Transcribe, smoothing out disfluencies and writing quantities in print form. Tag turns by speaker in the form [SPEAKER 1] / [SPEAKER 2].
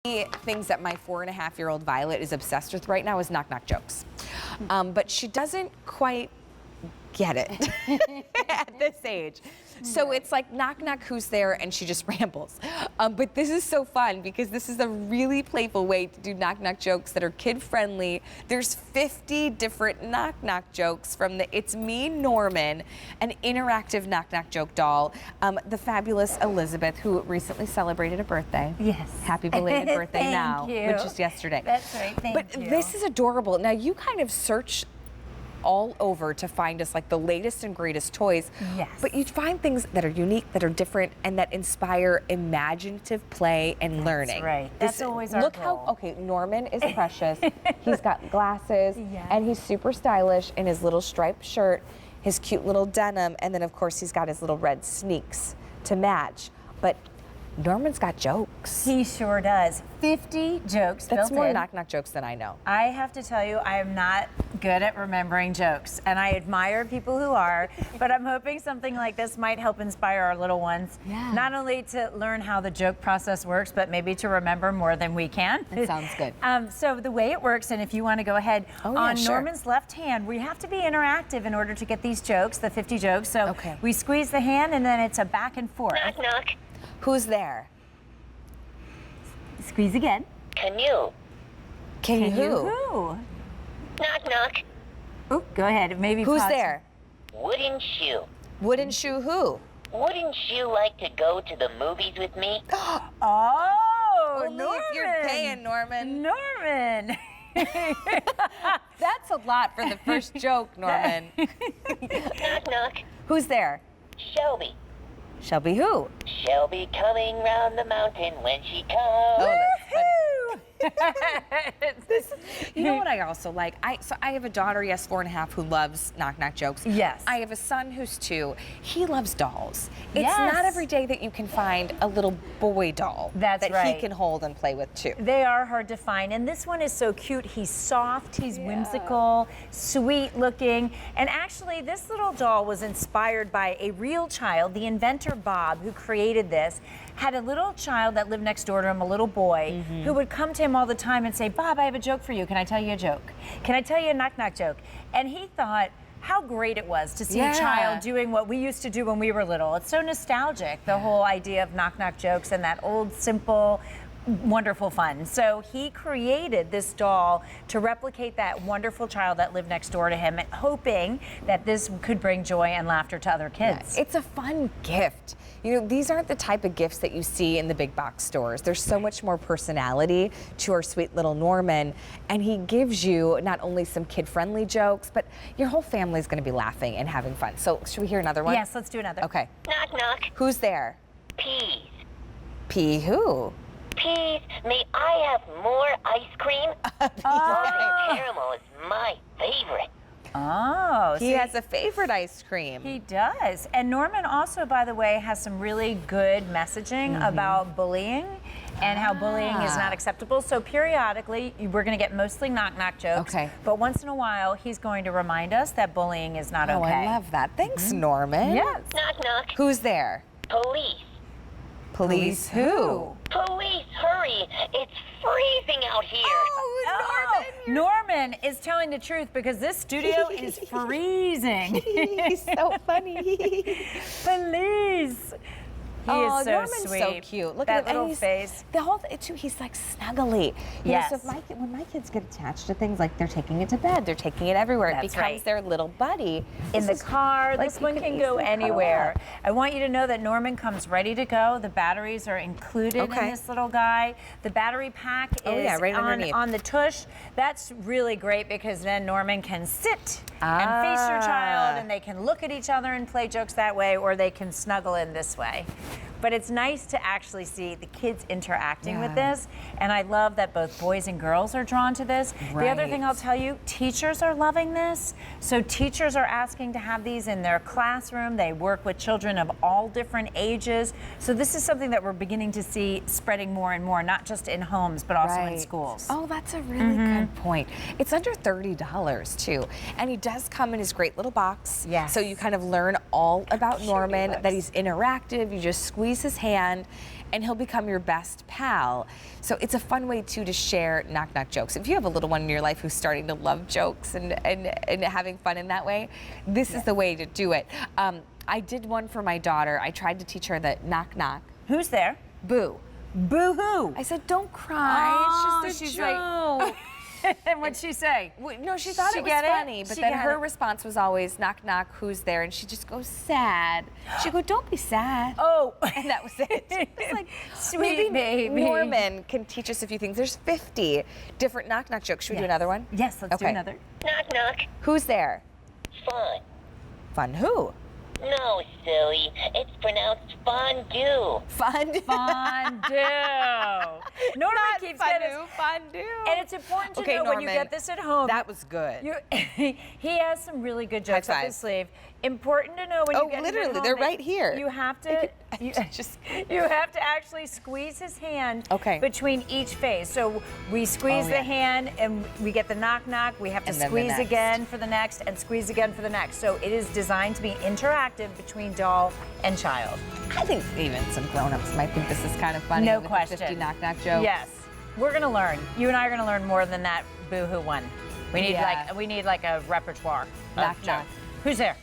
[SPEAKER 1] Things that my 4.5-year-old Violet is obsessed with right now is knock-knock jokes. But she doesn't quite get it at this age. So it's like, knock, knock, who's there? And she just rambles. But this is so fun because this is a really playful way to do knock, knock jokes that are kid-friendly. There's 50 different knock, knock jokes from the It's Me, Norman, an interactive knock, knock joke doll. The fabulous Elizabeth, who recently celebrated a birthday.
[SPEAKER 2] Yes.
[SPEAKER 1] Happy belated birthday
[SPEAKER 2] Thank
[SPEAKER 1] now,
[SPEAKER 2] you.
[SPEAKER 1] which is yesterday.
[SPEAKER 2] That's right, thank you.
[SPEAKER 1] But this is adorable. Now, you kind of search all over to find us like the latest and greatest toys.
[SPEAKER 2] Yes.
[SPEAKER 1] But you find things that are unique, that are different, and that inspire imaginative play and learning.
[SPEAKER 2] That's right. That's always our
[SPEAKER 1] Look
[SPEAKER 2] goal.
[SPEAKER 1] how, okay, Norman is precious. He's got glasses,
[SPEAKER 2] Yes.
[SPEAKER 1] and he's super stylish in his little striped shirt, his cute little denim, and then of course he's got his little red sneaks to match. But Norman's got jokes.
[SPEAKER 2] He sure does. 50 jokes
[SPEAKER 1] That's
[SPEAKER 2] built
[SPEAKER 1] more
[SPEAKER 2] in.
[SPEAKER 1] knock-knock jokes than I know.
[SPEAKER 2] I have to tell you, I am not good at remembering jokes, and I admire people who are, but I'm hoping something like this might help inspire our little ones, not only to learn how the joke process works, but maybe to remember more than we can.
[SPEAKER 1] That sounds good.
[SPEAKER 2] So the way it works, and if you want to go ahead, on
[SPEAKER 1] sure.
[SPEAKER 2] Norman's left hand, we have to be interactive in order to get these jokes, the 50 jokes. So we squeeze the hand, and then it's a back and forth.
[SPEAKER 3] Knock, knock.
[SPEAKER 1] Who's there?
[SPEAKER 2] Squeeze again.
[SPEAKER 3] Canoe.
[SPEAKER 1] Can you
[SPEAKER 2] Who?
[SPEAKER 3] Knock, knock.
[SPEAKER 2] Oh, go ahead. Maybe
[SPEAKER 1] Who's
[SPEAKER 2] pause.
[SPEAKER 1] there?
[SPEAKER 3] Wooden shoe.
[SPEAKER 1] Wooden shoe who?
[SPEAKER 3] Wouldn't you like to go to the movies with me?
[SPEAKER 2] Oh,
[SPEAKER 1] Only
[SPEAKER 2] Norman.
[SPEAKER 1] if you're paying, Norman.
[SPEAKER 2] Norman.
[SPEAKER 1] That's a lot for the first joke, Norman.
[SPEAKER 3] Knock, knock.
[SPEAKER 1] Who's there?
[SPEAKER 3] Shelby.
[SPEAKER 1] Shelby who?
[SPEAKER 3] Shelby coming round the mountain when she comes.
[SPEAKER 1] Oh, that's funny.
[SPEAKER 2] This,
[SPEAKER 1] You know what I also like? I have a daughter, yes, 4.5, who loves knock-knock jokes.
[SPEAKER 2] Yes.
[SPEAKER 1] I have a son who's 2. He loves dolls. It's
[SPEAKER 2] Yes.
[SPEAKER 1] not every day that you can find a little boy doll
[SPEAKER 2] That's
[SPEAKER 1] that
[SPEAKER 2] right.
[SPEAKER 1] he can hold and play with too.
[SPEAKER 2] They are hard to find, and this one is so cute. He's soft, he's whimsical, sweet looking, and actually this little doll was inspired by a real child. The inventor Bob, who created this, had a little child that lived next door to him, a little boy, who would come to him all the time and say, Bob, I have a joke for you. Can I tell you a joke? Can I tell you a knock-knock joke? And he thought how great it was to see a child doing what we used to do when we were little. It's so nostalgic, the whole idea of knock-knock jokes and that old, simple, wonderful fun. So he created this doll to replicate that wonderful child that lived next door to him, hoping that this could bring joy and laughter to other kids.
[SPEAKER 1] It's a fun gift. You know, these aren't the type of gifts that you see in the big box stores. There's so much more personality to our sweet little Norman, and he gives you not only some kid-friendly jokes, but your whole family's going to be laughing and having fun. So should we hear another one?
[SPEAKER 2] Yes, let's do another.
[SPEAKER 1] Okay.
[SPEAKER 3] Knock, knock.
[SPEAKER 1] Who's there?
[SPEAKER 3] Peas.
[SPEAKER 1] P who?
[SPEAKER 3] Peas, may I have more ice cream? Salted caramel is my favorite.
[SPEAKER 2] Oh,
[SPEAKER 1] He has a favorite ice cream.
[SPEAKER 2] He does. And Norman also, by the way, has some really good messaging about bullying and how bullying is not acceptable. So periodically, we're going to get mostly knock-knock jokes.
[SPEAKER 1] Okay.
[SPEAKER 2] But once in a while, he's going to remind us that bullying is not
[SPEAKER 1] Oh,
[SPEAKER 2] okay.
[SPEAKER 1] I love that. Thanks, Norman.
[SPEAKER 2] Yes.
[SPEAKER 3] Knock, knock.
[SPEAKER 1] Who's there?
[SPEAKER 3] Police.
[SPEAKER 1] Police who?
[SPEAKER 3] Police, hurry. It's freezing out here.
[SPEAKER 2] Oh, Norman is telling the truth because this studio is freezing.
[SPEAKER 1] He's so funny.
[SPEAKER 2] Police. He is so
[SPEAKER 1] Norman's
[SPEAKER 2] sweet.
[SPEAKER 1] so cute. Look
[SPEAKER 2] that
[SPEAKER 1] at him.
[SPEAKER 2] little face.
[SPEAKER 1] The whole too, he's like snuggly. You know, so if when my kids get attached to things, like they're taking it to bed, they're taking it everywhere.
[SPEAKER 2] That's
[SPEAKER 1] it becomes
[SPEAKER 2] right.
[SPEAKER 1] their little buddy.
[SPEAKER 2] In the car,
[SPEAKER 1] like
[SPEAKER 2] this one
[SPEAKER 1] you
[SPEAKER 2] can
[SPEAKER 1] could
[SPEAKER 2] go
[SPEAKER 1] easily cuddle
[SPEAKER 2] anywhere.
[SPEAKER 1] up.
[SPEAKER 2] I want you to know that Norman comes ready to go. The batteries are included in this little guy. The battery pack is
[SPEAKER 1] right underneath.
[SPEAKER 2] on the tush. That's really great because then Norman can sit and face your child, and they can look at each other and play jokes that way, or they can snuggle in this way. But it's nice to actually see the kids interacting with this, and I love that both boys and girls are drawn to this. The other thing I'll tell you, teachers are loving this. So teachers are asking to have these in their classroom. They work with children of all different ages. So this is something that we're beginning to see spreading more and more, not just in homes, but also in schools.
[SPEAKER 1] Oh, that's a really good point. It's under $30 too, and he does come in his great little box.
[SPEAKER 2] Yes.
[SPEAKER 1] So you kind of learn all about Norman, that he's interactive. You just squeeze squeeze his hand, and he'll become your best pal. So it's a fun way too to share knock knock jokes. If you have a little one in your life who's starting to love jokes and having fun in that way, this is the way to do it. I did one for my daughter. I tried to teach her that knock knock.
[SPEAKER 2] Who's there?
[SPEAKER 1] Boo.
[SPEAKER 2] Boo-hoo.
[SPEAKER 1] I said, don't cry.
[SPEAKER 2] Oh,
[SPEAKER 1] it's just a
[SPEAKER 2] she's
[SPEAKER 1] joke.
[SPEAKER 2] like, and what'd she say?
[SPEAKER 1] No, she thought it was funny, but
[SPEAKER 2] She
[SPEAKER 1] then
[SPEAKER 2] got
[SPEAKER 1] her
[SPEAKER 2] it.
[SPEAKER 1] response was always, knock, knock, who's there? And she just goes, sad. She'd go, don't be sad.
[SPEAKER 2] Oh.
[SPEAKER 1] And that was it. It's like,
[SPEAKER 2] Sweet
[SPEAKER 1] maybe
[SPEAKER 2] baby.
[SPEAKER 1] Norman can teach us a few things. There's 50 different knock, knock jokes. Should we do another one?
[SPEAKER 2] Yes, let's do
[SPEAKER 1] Okay.
[SPEAKER 2] another.
[SPEAKER 3] Knock, knock.
[SPEAKER 1] Who's there?
[SPEAKER 3] Fun.
[SPEAKER 1] Fun who?
[SPEAKER 3] No, silly. It's pronounced fondue.
[SPEAKER 1] Fun.
[SPEAKER 2] Fondue. Norman keeps getting us.
[SPEAKER 1] Fondue.
[SPEAKER 2] And it's important to
[SPEAKER 1] Okay,
[SPEAKER 2] know when you
[SPEAKER 1] Norman,
[SPEAKER 2] get this at home.
[SPEAKER 1] That was good.
[SPEAKER 2] He has some really good jokes
[SPEAKER 1] High
[SPEAKER 2] up
[SPEAKER 1] five.
[SPEAKER 2] his sleeve. Important to know when
[SPEAKER 1] Oh,
[SPEAKER 2] you get
[SPEAKER 1] literally,
[SPEAKER 2] it at home
[SPEAKER 1] they're
[SPEAKER 2] that
[SPEAKER 1] right here.
[SPEAKER 2] You have to. You have to actually squeeze his hand between each face. So we squeeze the hand and we get the knock knock. We have to
[SPEAKER 1] And then the
[SPEAKER 2] squeeze
[SPEAKER 1] next.
[SPEAKER 2] again for the next and squeeze again for the next. So it is designed to be interactive between doll and child.
[SPEAKER 1] I think even some grown-ups might think this is kind of funny.
[SPEAKER 2] No
[SPEAKER 1] with the
[SPEAKER 2] question.
[SPEAKER 1] 50 knock, knock jokes.
[SPEAKER 2] Yes, we're gonna learn. You and I are gonna learn more than that boo-hoo one. We need
[SPEAKER 1] Yeah.
[SPEAKER 2] like a repertoire.
[SPEAKER 1] Knock,
[SPEAKER 2] of
[SPEAKER 1] knock.
[SPEAKER 2] jokes. Who's there?